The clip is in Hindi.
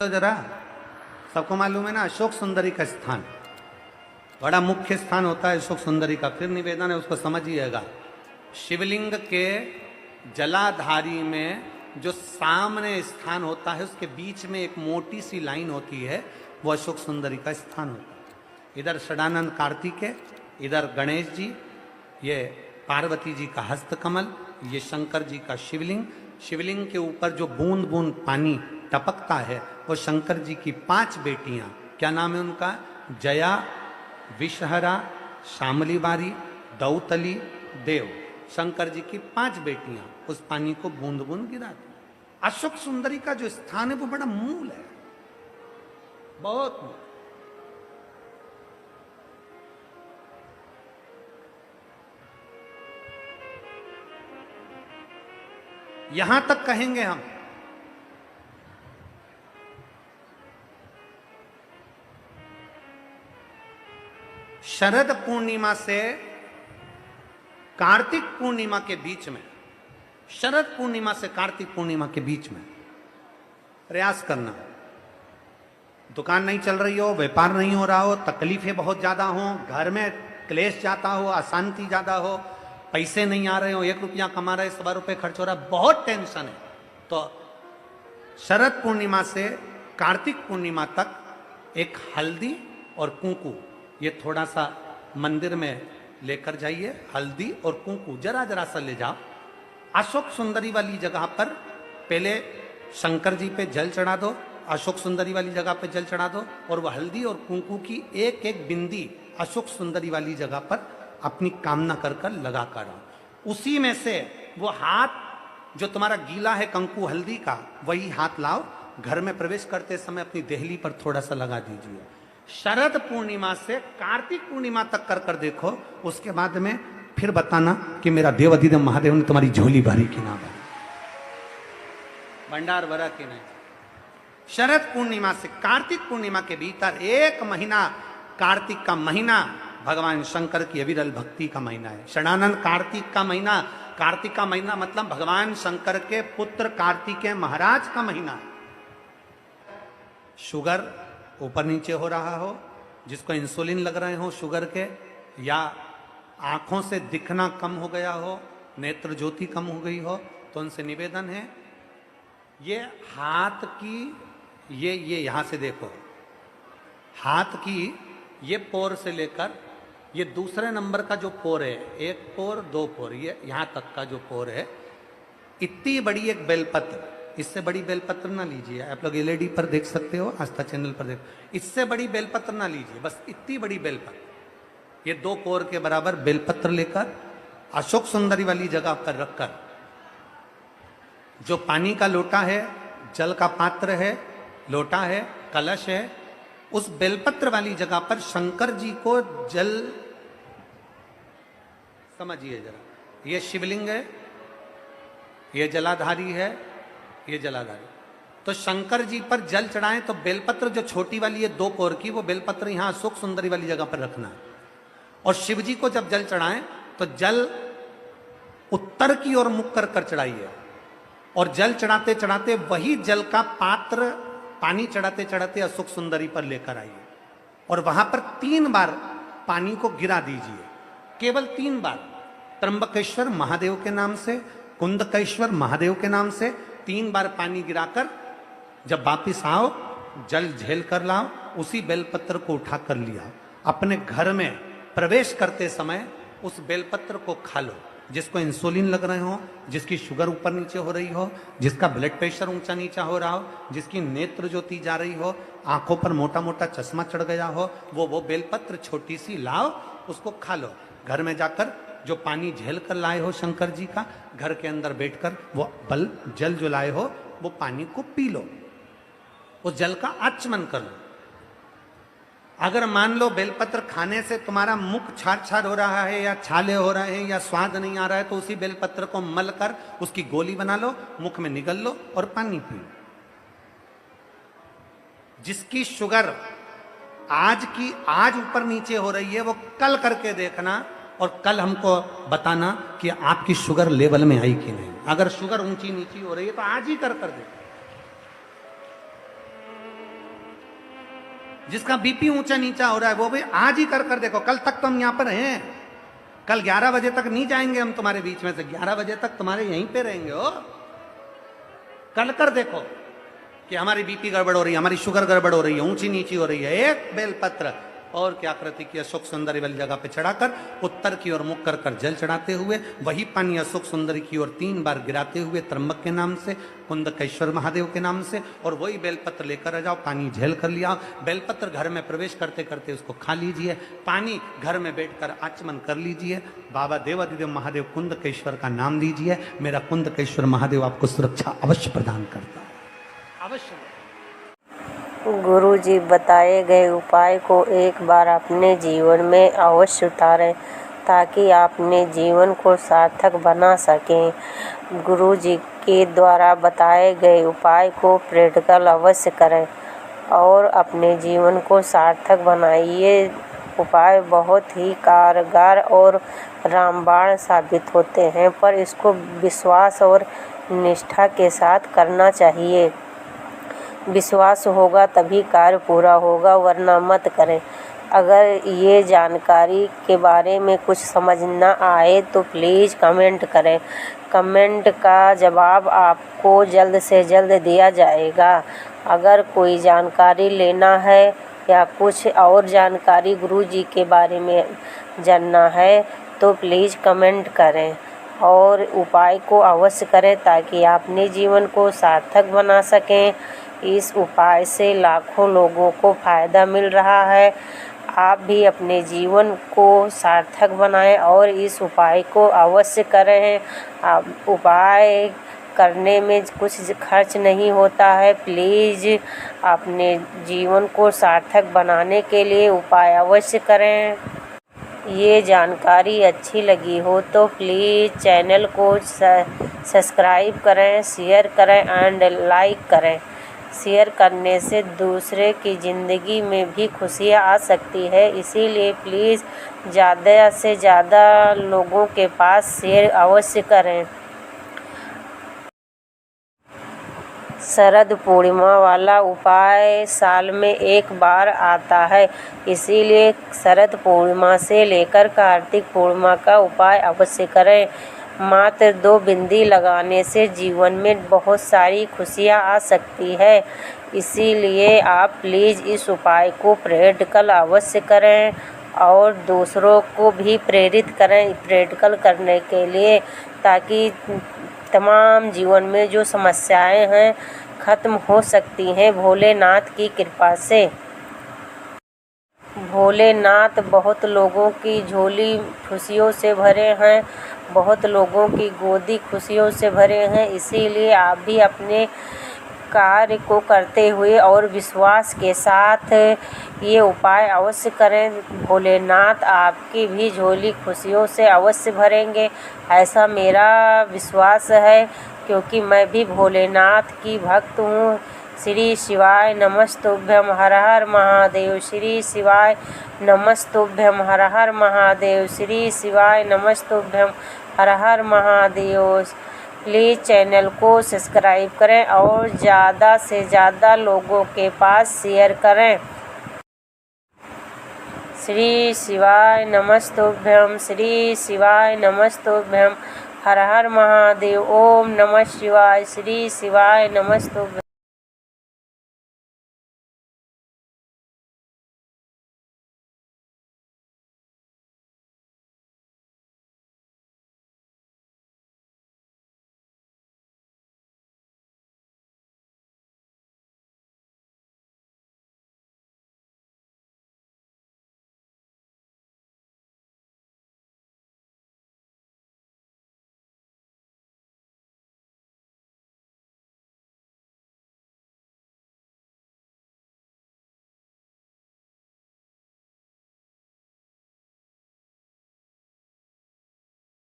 तो जरा सबको मालूम है ना, अशोक सुंदरी का स्थान बड़ा मुख्य स्थान होता है अशोक सुंदरी का। फिर निवेदन है, उसको समझिएगा। शिवलिंग के जलाधारी में जो सामने स्थान होता है उसके बीच में एक मोटी सी लाइन होती है, वो अशोक सुंदरी का स्थान होता है। इधर षडानंद कार्तिकेय, इधर गणेश जी, ये पार्वती जी का हस्तकमल, ये शंकर जी का शिवलिंग। शिवलिंग के ऊपर जो बूंद बूंद पानी टपकता है वो शंकर जी की 5 बेटियां, क्या नाम है उनका? जया, विषहरा, शामली बारी, दौतली, देव। शंकर जी की 5 बेटियां उस पानी को बूंद बूंद गिराती। अशोक सुंदरी का जो स्थान है वो बड़ा मूल है, बहुत मूल। यहां तक कहेंगे हम, शरद पूर्णिमा से कार्तिक पूर्णिमा के बीच में, शरद पूर्णिमा से कार्तिक पूर्णिमा के बीच में प्रयास करना। दुकान नहीं चल रही हो, व्यापार नहीं हो रहा हो, तकलीफें बहुत ज्यादा हो, घर में क्लेश जाता हो, अशांति ज्यादा हो, पैसे नहीं आ रहे हो, 1 रुपया कमा रहे 100 रुपये खर्च हो रहा है, बहुत टेंशन है, तो शरद पूर्णिमा से कार्तिक पूर्णिमा तक एक हल्दी और कुंकू, ये थोड़ा सा मंदिर में लेकर जाइए। हल्दी और कुंकू जरा जरा सा ले जाओ। अशोक सुंदरी वाली जगह पर पहले शंकर जी पे जल चढ़ा दो, अशोक सुंदरी वाली जगह पे जल चढ़ा दो, और वह हल्दी और कुंकू की एक एक बिंदी अशोक सुंदरी वाली जगह पर अपनी कामना कर कर लगा कर आओ। उसी में से वो हाथ जो तुम्हारा गीला है कंकु हल्दी का, वही हाथ लाओ, घर में प्रवेश करते समय अपनी देहली पर थोड़ा सा लगा दीजिए। शरद पूर्णिमा से कार्तिक पूर्णिमा तक कर कर देखो, उसके बाद में फिर बताना कि मेरा देव अधिदेव महादेव ने तुम्हारी झोली भरी कि ना भरी, भंडार भरा कि नहीं। शरद पूर्णिमा से कार्तिक पूर्णिमा के भीतर 1 महीना, कार्तिक का महीना भगवान शंकर की अविरल भक्ति का महीना है। षडानंद कार्तिक का महीना, कार्तिक का महीना मतलब भगवान शंकर के पुत्र कार्तिकेय महाराज का महीना है। शुगर ऊपर नीचे हो रहा हो, जिसको इंसुलिन लग रहे हो शुगर के, या आंखों से दिखना कम हो गया हो, नेत्र ज्योति कम हो गई हो, तो उनसे निवेदन है, ये हाथ की ये यहां से देखो, हाथ की ये पोर से लेकर ये दूसरे नंबर का जो पोर है, 1 पोर 2 पोर, ये यहां तक का जो पोर है, इतनी बड़ी एक बेलपत्र, इससे बड़ी बेलपत्र ना लीजिए। आप लोग एलईडी पर देख सकते हो, आस्था चैनल पर देख, इससे बड़ी बेलपत्र ना लीजिए, बस इतनी बड़ी बेलपत्र, ये 2 कोर के बराबर बेलपत्र लेकर अशोक सुंदरी वाली जगह पर रखकर, जो पानी का लोटा है, जल का पात्र है, लोटा है, कलश है, उस बेलपत्र वाली जगह पर शंकर जी को जल, समझिए जरा, ये शिवलिंग है, ये जलाधारी है, ये जलाधारी, तो शंकर जी पर जल चढ़ाएं तो बेलपत्र जो छोटी वाली है 2 कोर की, वो बेलपत्र यहां अशोक सुंदरी वाली जगह पर रखना है। और शिव जी को जब जल चढ़ाएं तो जल उत्तर की ओर मुख कर कर चढ़ाइए, और जल चढ़ाते चढ़ाते वही जल का पात्र पानी चढ़ाते चढ़ाते अशोक सुंदरी पर लेकर आइए, और वहां पर 3 बार पानी को गिरा दीजिए, केवल 3 बार। त्र्यंबकेश्वर महादेव के नाम से, कुंदकेश्वर महादेव के नाम से 3 बार पानी गिराकर जब वापिस आओ, जल झेल कर लाओ, उसी बेलपत्र को उठा कर लिया, अपने घर में प्रवेश करते समय उस बेलपत्र को खा लो। जिसको इंसुलिन लग रहे हो, जिसकी शुगर ऊपर नीचे हो रही हो, जिसका ब्लड प्रेशर ऊंचा नीचा हो रहा हो, जिसकी नेत्र ज्योति जा रही हो, आंखों पर मोटा मोटा चश्मा चढ़ गया हो, वो बेलपत्र छोटी सी लाओ, उसको खा लो। घर में जाकर जो पानी झेल कर लाए हो शंकर जी का, घर के अंदर बैठकर वो जल जो लाए हो वो पानी को पी लो, उस जल का आचमन कर लो। अगर मान लो बेलपत्र खाने से तुम्हारा मुख छार छार हो रहा है, या छाले हो रहे हैं, या स्वाद नहीं आ रहा है, तो उसी बेलपत्र को मल कर उसकी गोली बना लो, मुख में निगल लो और पानी पी लो। जिसकी शुगर आज ऊपर नीचे हो रही है, वो कल करके देखना, और कल हमको बताना कि आपकी शुगर लेवल में आई कि नहीं। अगर शुगर ऊंची नीची हो रही है तो आज ही कर दे। जिसका बीपी ऊंचा नीचा हो रहा है वो भी आज ही कर देखो। कल तक तो हम यहां पर हैं, कल 11 बजे तक नहीं जाएंगे हम तुम्हारे बीच में से, 11 बजे तक तुम्हारे यहीं पे रहेंगे हो। कल कर देखो कि हमारी बीपी गड़बड़ हो रही है, हमारी शुगर गड़बड़ हो रही है, ऊंची नीची हो रही है, एक बेलपत्र और क्या आकृति की अशोक सुंदरी वाली जगह पे चढ़ाकर उत्तर की ओर मुख कर जल चढ़ाते हुए वही पानी अशोक सुंदरी की ओर 3 बार गिराते हुए त्र्यंबक के नाम से, कुंदकेश्वर महादेव के नाम से, और वही बेलपत्र लेकर आ जाओ, पानी झेल कर लिया। बेलपत्र घर में प्रवेश करते करते उसको खा लीजिए, पानी घर में बैठकर आचमन कर लीजिए, बाबा देवाधिदेव महादेव कुंदकेश्वर का नाम लीजिए। मेरा कुंदकेश्वर महादेव आपको सुरक्षा अवश्य प्रदान करता है, अवश्य। गुरु जी बताए गए उपाय को एक बार अपने जीवन में अवश्य उतारें ताकि अपने जीवन को सार्थक बना सकें। गुरु जी के द्वारा बताए गए उपाय को प्रैक्टिकल अवश्य करें और अपने जीवन को सार्थक बनाइए। उपाय बहुत ही कारगर और रामबाण साबित होते हैं, पर इसको विश्वास और निष्ठा के साथ करना चाहिए। विश्वास होगा तभी कार्य पूरा होगा, वरना मत करें। अगर ये जानकारी के बारे में कुछ समझ न आए तो प्लीज़ कमेंट करें। कमेंट का जवाब आपको जल्द से जल्द दिया जाएगा। अगर कोई जानकारी लेना है या कुछ और जानकारी गुरु जी के बारे में जानना है तो प्लीज़ कमेंट करें और उपाय को अवश्य करें ताकि अपने जीवन को सार्थक बना सकें। इस उपाय से लाखों लोगों को फ़ायदा मिल रहा है। आप भी अपने जीवन को सार्थक बनाएं और इस उपाय को अवश्य करें। आप उपाय करने में कुछ खर्च नहीं होता है। प्लीज़ अपने जीवन को सार्थक बनाने के लिए उपाय अवश्य करें। ये जानकारी अच्छी लगी हो तो प्लीज़ चैनल को सब्सक्राइब करें, शेयर करें एंड लाइक करें। शेयर करने से दूसरे की ज़िंदगी में भी खुशियाँ आ सकती है, इसीलिए प्लीज़ ज़्यादा से ज़्यादा लोगों के पास शेयर अवश्य करें। शरद पूर्णिमा वाला उपाय साल में एक बार आता है, इसीलिए शरद पूर्णिमा से लेकर कार्तिक पूर्णिमा का उपाय अवश्य करें। मात्र 2 बिंदी लगाने से जीवन में बहुत सारी खुशियाँ आ सकती है, इसीलिए आप प्लीज़ इस उपाय को प्रैक्टिकल अवश्य करें और दूसरों को भी प्रेरित करें प्रैक्टिकल करने के लिए, ताकि तमाम जीवन में जो समस्याएं हैं ख़त्म हो सकती हैं भोलेनाथ की कृपा से। भोलेनाथ बहुत लोगों की झोली खुशियों से भरे हैं, बहुत लोगों की गोदी खुशियों से भरे हैं, इसीलिए आप भी अपने कार्य को करते हुए और विश्वास के साथ ये उपाय अवश्य करें। भोलेनाथ आपकी भी झोली खुशियों से अवश्य भरेंगे, ऐसा मेरा विश्वास है, क्योंकि मैं भी भोलेनाथ की भक्त हूँ। श्री शिवाय नमस्तुभ्यम हर हर महादेव। श्री शिवाय नमस्तुभ्यम हर हर महादेव। श्री शिवाय नमस्तुभ्यम हर हर महादेव। प्लीज़ चैनल को सब्सक्राइब करें और ज़्यादा से ज़्यादा लोगों के पास शेयर करें। श्री शिवाय नमस्तुभ्यम। श्री शिवाय नमस्तुभ्यम हर हर महादेव। ओम नमः शिवाय। श्री शिवाय नमस्तुभ्यम।